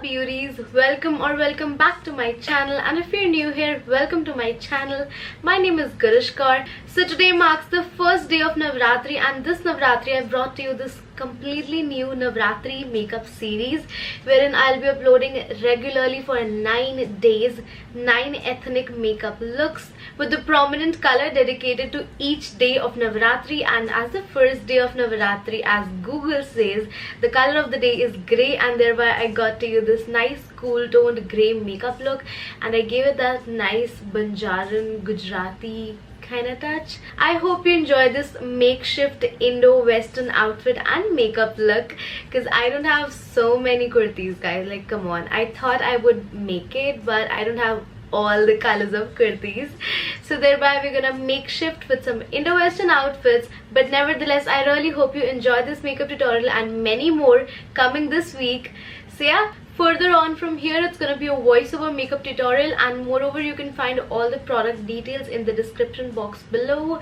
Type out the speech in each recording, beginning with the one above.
Hola Beauties, welcome back to my channel, and if you're new here, welcome to my channel. My name is Gurishq Kaur. So today marks the first day of Navratri, and this Navratri I brought to you this completely new Navratri makeup series wherein I'll be uploading regularly for 9 days 9 ethnic makeup looks with the prominent color dedicated to each day of Navratri. And as the first day of Navratri, as Google says, the color of the day is grey, and thereby I got to you this nice cool toned grey makeup look, and I gave it that nice Banjaran Gujarati kind of touch. I hope you enjoy this makeshift Indo-Western outfit and makeup look, because I don't have so many kurtis, guys. Like, come on, I thought I would make it, but I don't have all the colors of kurtis, so thereby we're gonna makeshift with some Indo-Western outfits. But nevertheless, I really hope you enjoy this makeup tutorial and many more coming this week. So yeah, further on from here, it's gonna be a voiceover makeup tutorial, and moreover you can find all the product details in the description box below.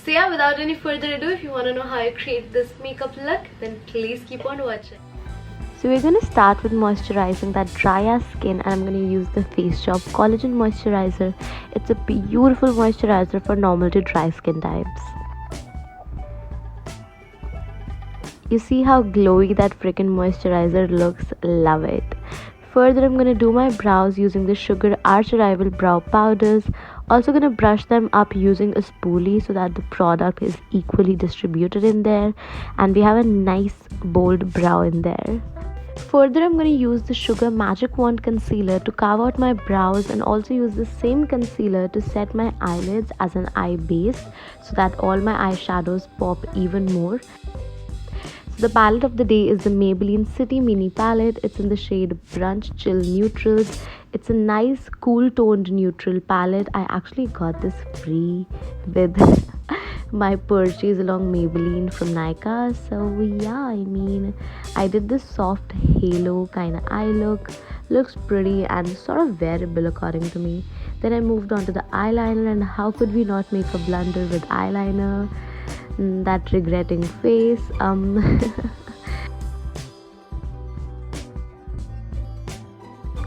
So yeah, without any further ado, if you want to know how I create this makeup look, then please keep on watching. So we're going to start with moisturizing that dry ass skin, and I'm going to use the Faceshop Collagen moisturizer. It's a beautiful moisturizer for normal to dry skin types. You see how glowy that freaking moisturizer looks? Love it. Further, I'm going to do my brows using the Sugar Arch Arrival brow powders. Also going to brush them up using a spoolie so that the product is equally distributed in there, and we have a nice bold brow in there. Further, I'm going to use the Sugar Magic Wand concealer to carve out my brows, and also use the same concealer to set my eyelids as an eye base so that all my eyeshadows pop even more. So the palette of the day is the Maybelline City Mini palette. It's in the shade Brunch Chill Neutrals. It's a nice cool toned neutral palette. I actually got this free with my purchase along Maybelline from Nykaa. So yeah, I mean, I did this soft halo kind of eye look. Looks pretty and sort of wearable according to me. Then I moved on to the eyeliner, and how could we not make a blunder with eyeliner? That regretting face.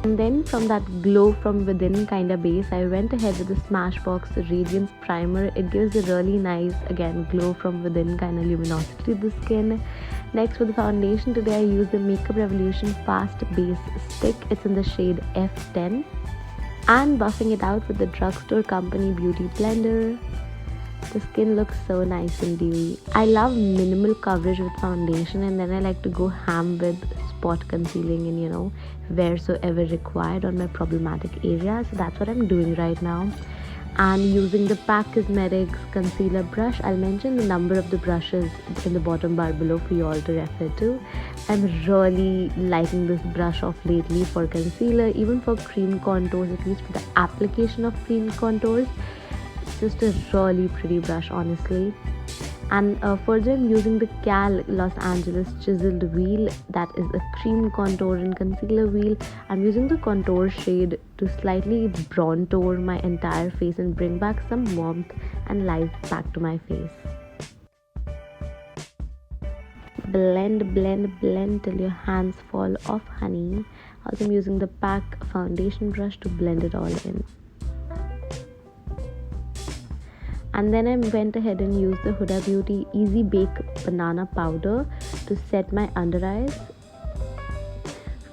And then from that glow from within kind of base, I went ahead with the Smashbox Radiance primer. It gives a really nice, again, glow from within kind of luminosity to the skin. Next, for the foundation today, I used the Makeup Revolution Fast Base Stick. It's in the shade F10, and buffing it out with the Drugstore Company Beauty Blender. The skin looks so nice and dewy. I love minimal coverage with foundation, and then I like to go ham with spot concealing and, you know, wheresoever required on my problematic area. So that's what I'm doing right now. And using the PAC Cosmetics concealer brush, I'll mention the number of the brushes in the bottom bar below for you all to refer to. I'm really liking this brush off lately for concealer, even for cream contours, at least for the application of cream contours. Just a really pretty brush, honestly. And further, I'm using the Cal Los Angeles chiseled wheel. That is a cream contour and concealer wheel. I'm using the contour shade to slightly bronzer my entire face and bring back some warmth and life back to my face. Blend, blend, blend till your hands fall off, honey. Also, I'm using the PAC foundation brush to blend it all in. And then I went ahead and used the Hola Beauty Easy Bake Banana Powder to set my under eyes.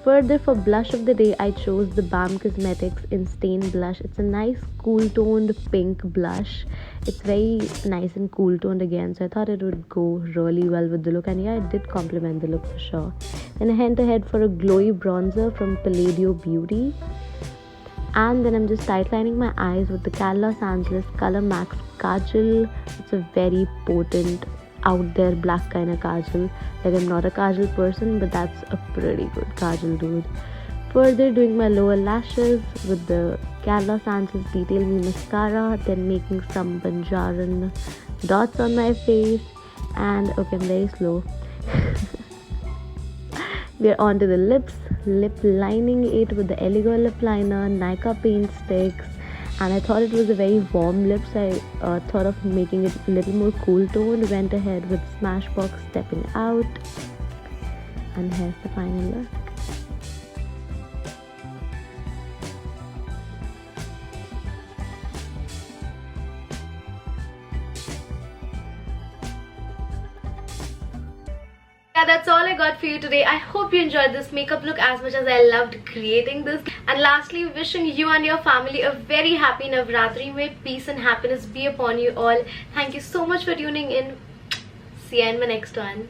Further, for blush of the day, I chose the Balm Cosmetics Insane Blush. It's a nice cool toned pink blush. It's very nice and cool toned again, so I thought it would go really well with the look, and yeah, it did complement the look for sure. Then I went ahead for a glowy bronzer from Palladio Beauty. And then I'm just tightlining my eyes with the Cal Los Angeles Color Max Kajal. It's a very potent, out there black kind of kajal. Like, I'm not a kajal person, but that's a pretty good kajal, dude. Further, doing my lower lashes with the Cal Los Angeles Detail Me Mascara. Then making some Banjaran dots on my face. And okay, I'm very slow. We're on to the lips. Lip lining it with the Eligo lip liner, Nykaa paint sticks, and I thought it was a very warm lip, so I thought of making it a little more cool toned. Went ahead with Smashbox Stepping Out, and here's the final look. Yeah, that's all I got for you today. I hope you enjoyed this makeup look as much as I loved creating this. And lastly, wishing you and your family a very happy Navratri. May peace and happiness be upon you all. Thank you so much for tuning in. See you in my next one.